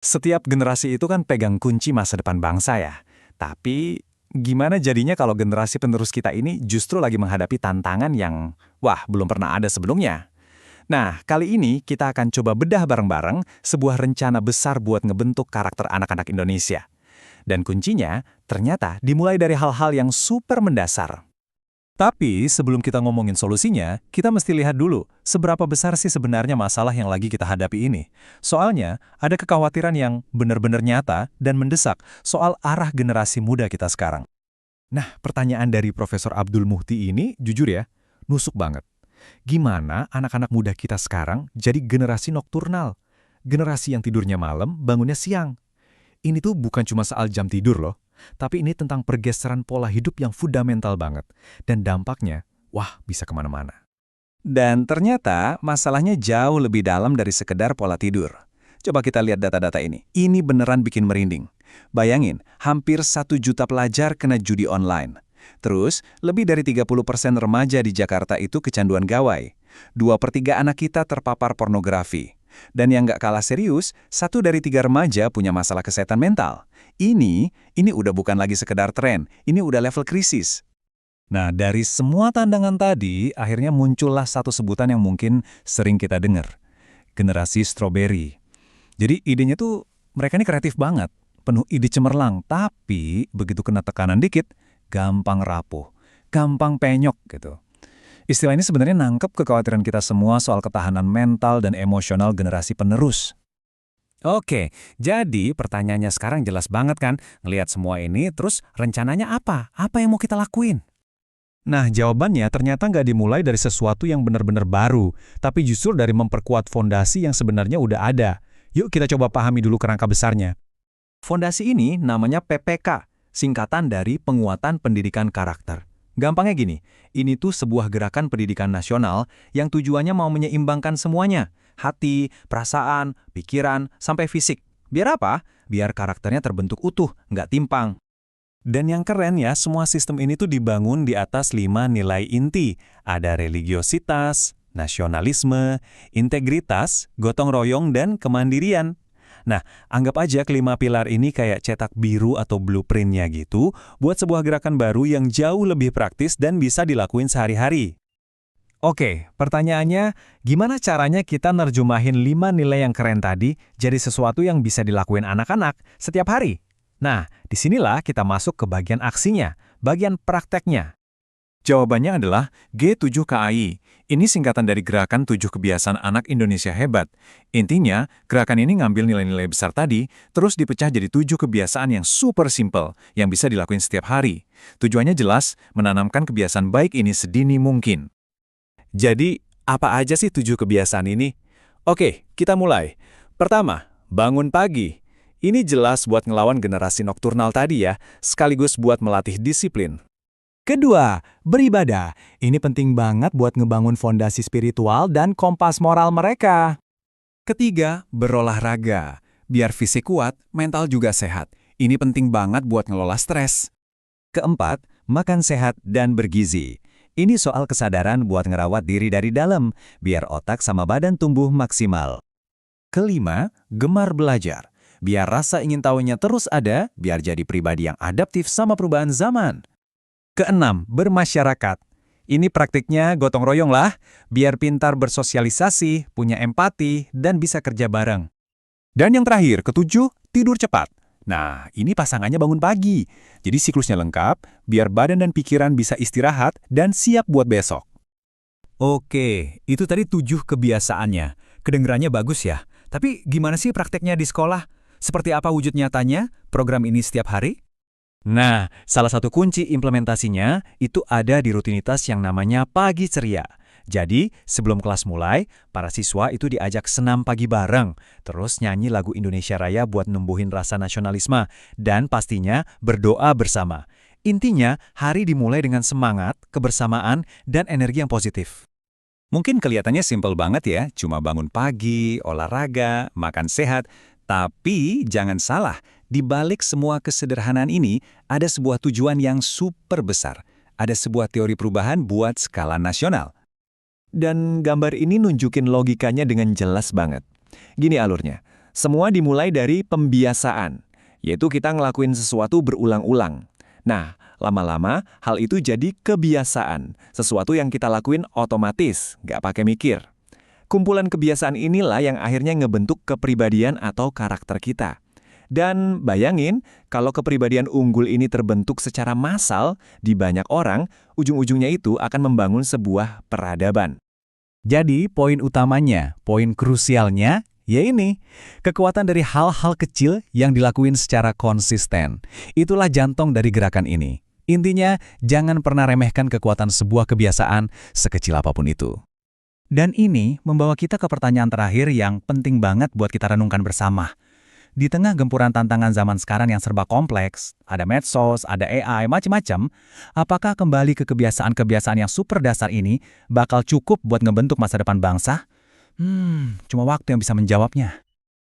Setiap generasi itu kan pegang kunci masa depan bangsa ya. Tapi gimana jadinya kalau generasi penerus kita ini justru lagi menghadapi tantangan yang, wah, belum pernah ada sebelumnya? Nah, kali ini kita akan coba bedah bareng-bareng sebuah rencana besar buat ngebentuk karakter anak-anak Indonesia. Dan kuncinya ternyata dimulai dari hal-hal yang super mendasar. Tapi sebelum kita ngomongin solusinya, kita mesti lihat dulu seberapa besar sih sebenarnya masalah yang lagi kita hadapi ini. Soalnya, ada kekhawatiran yang benar-benar nyata dan mendesak soal arah generasi muda kita sekarang. Nah, pertanyaan dari Profesor Abdul Muhti ini, jujur ya, nusuk banget. Gimana anak-anak muda kita sekarang jadi generasi nokturnal? Generasi yang tidurnya malam, bangunnya siang. Ini tuh bukan cuma soal jam tidur loh, tapi ini tentang pergeseran pola hidup yang fundamental banget. Dan dampaknya, wah, bisa kemana-mana. Dan ternyata masalahnya jauh lebih dalam dari sekedar pola tidur. Coba kita lihat data-data ini. Ini beneran bikin merinding. Bayangin, hampir 1 juta pelajar kena judi online. Terus, lebih dari 30% remaja di Jakarta itu kecanduan gawai. 2/3 anak kita terpapar pornografi. Dan yang nggak kalah serius, 1 dari 3 remaja punya masalah kesehatan mental. Ini udah bukan lagi sekedar tren, ini udah level krisis. Nah, dari semua tandangan tadi, akhirnya muncullah satu sebutan yang mungkin sering kita dengar. Generasi strawberry. Jadi idenya tuh, mereka ini kreatif banget, penuh ide cemerlang, tapi begitu kena tekanan dikit, gampang rapuh, gampang penyok gitu. Istilah ini sebenarnya nangkep kekhawatiran kita semua soal ketahanan mental dan emosional generasi penerus. Oke, jadi pertanyaannya sekarang jelas banget kan? Ngelihat semua ini, terus rencananya apa? Apa yang mau kita lakuin? Nah, jawabannya ternyata nggak dimulai dari sesuatu yang benar-benar baru, tapi justru dari memperkuat fondasi yang sebenarnya udah ada. Yuk kita coba pahami dulu kerangka besarnya. Fondasi ini namanya PPK, singkatan dari Penguatan Pendidikan Karakter. Gampangnya gini, ini tuh sebuah gerakan pendidikan nasional yang tujuannya mau menyeimbangkan semuanya. Hati, perasaan, pikiran, sampai fisik. Biar apa? Biar karakternya terbentuk utuh, nggak timpang. Dan yang keren ya, semua sistem ini tuh dibangun di atas 5 nilai inti. Ada religiositas, nasionalisme, integritas, gotong royong, dan kemandirian. Nah, anggap aja kelima pilar ini kayak cetak biru atau blueprintnya gitu, buat sebuah gerakan baru yang jauh lebih praktis dan bisa dilakuin sehari-hari. Oke, pertanyaannya, gimana caranya kita nerjumahin 5 nilai yang keren tadi jadi sesuatu yang bisa dilakuin anak-anak setiap hari? Nah, disinilah kita masuk ke bagian aksinya, bagian prakteknya. Jawabannya adalah G7KAI. Ini singkatan dari Gerakan 7 Kebiasaan Anak Indonesia Hebat. Intinya, gerakan ini ngambil nilai-nilai besar tadi, terus dipecah jadi 7 kebiasaan yang super simple, yang bisa dilakuin setiap hari. Tujuannya jelas, menanamkan kebiasaan baik ini sedini mungkin. Jadi, apa aja sih 7 kebiasaan ini? Oke, kita mulai. Pertama, bangun pagi. Ini jelas buat ngelawan generasi nokturnal tadi ya, sekaligus buat melatih disiplin. Kedua, beribadah. Ini penting banget buat ngebangun fondasi spiritual dan kompas moral mereka. Ketiga, berolahraga. Biar fisik kuat, mental juga sehat. Ini penting banget buat ngelola stres. Keempat, makan sehat dan bergizi. Ini soal kesadaran buat ngerawat diri dari dalam, biar otak sama badan tumbuh maksimal. Kelima, gemar belajar. Biar rasa ingin tahunya terus ada, biar jadi pribadi yang adaptif sama perubahan zaman. Keenam, bermasyarakat. Ini praktiknya gotong royong lah, biar pintar bersosialisasi, punya empati, dan bisa kerja bareng. Dan yang terakhir, ketujuh, tidur cepat. Nah, ini pasangannya bangun pagi. Jadi siklusnya lengkap, biar badan dan pikiran bisa istirahat dan siap buat besok. Oke, itu tadi 7 kebiasaannya. Kedengerannya bagus ya. Tapi gimana sih prakteknya di sekolah? Seperti apa wujud nyatanya program ini setiap hari? Nah, salah satu kunci implementasinya itu ada di rutinitas yang namanya pagi ceria. Jadi, sebelum kelas mulai, para siswa itu diajak senam pagi bareng, terus nyanyi lagu Indonesia Raya buat numbuhin rasa nasionalisme, dan pastinya berdoa bersama. Intinya, hari dimulai dengan semangat, kebersamaan, dan energi yang positif. Mungkin kelihatannya simpel banget ya, cuma bangun pagi, olahraga, makan sehat, tapi jangan salah, di balik semua kesederhanaan ini, ada sebuah tujuan yang super besar. Ada sebuah teori perubahan buat skala nasional. Dan gambar ini nunjukin logikanya dengan jelas banget. Gini alurnya, Semua dimulai dari pembiasaan, yaitu kita ngelakuin sesuatu berulang-ulang. Nah, lama-lama hal itu jadi kebiasaan, sesuatu yang kita lakuin otomatis, nggak pakai mikir. Kumpulan kebiasaan inilah yang akhirnya ngebentuk kepribadian atau karakter kita. Dan bayangin, kalau kepribadian unggul ini terbentuk secara massal di banyak orang, ujung-ujungnya itu akan membangun sebuah peradaban. Jadi, poin utamanya, poin krusialnya, ya ini, kekuatan dari hal-hal kecil yang dilakuin secara konsisten. Itulah jantung dari gerakan ini. Intinya, jangan pernah remehkan kekuatan sebuah kebiasaan sekecil apapun itu. Dan ini membawa kita ke pertanyaan terakhir yang penting banget buat kita renungkan bersama. Di tengah gempuran tantangan zaman sekarang yang serba kompleks, ada medsos, ada AI, macam-macam, apakah kembali ke kebiasaan-kebiasaan yang super dasar ini bakal cukup buat ngebentuk masa depan bangsa? Cuma waktu yang bisa menjawabnya.